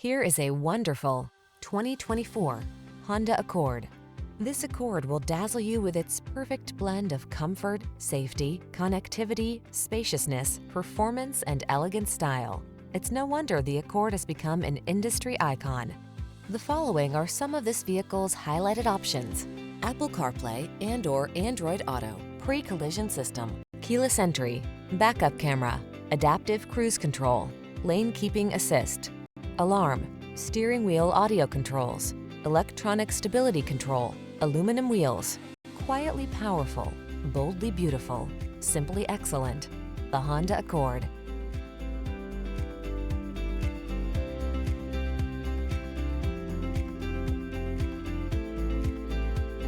Here is a wonderful 2024 Honda Accord. This Accord will dazzle you with its perfect blend of comfort, safety, connectivity, spaciousness, performance, and elegant style. It's no wonder the Accord has become an industry icon. The following are some of this vehicle's highlighted options: Apple CarPlay and/or Android Auto, pre-collision system, keyless entry, backup camera, adaptive cruise control, lane keeping assist, alarm, steering wheel audio controls, electronic stability control, aluminum wheels. Quietly powerful, boldly beautiful, simply excellent. The Honda Accord.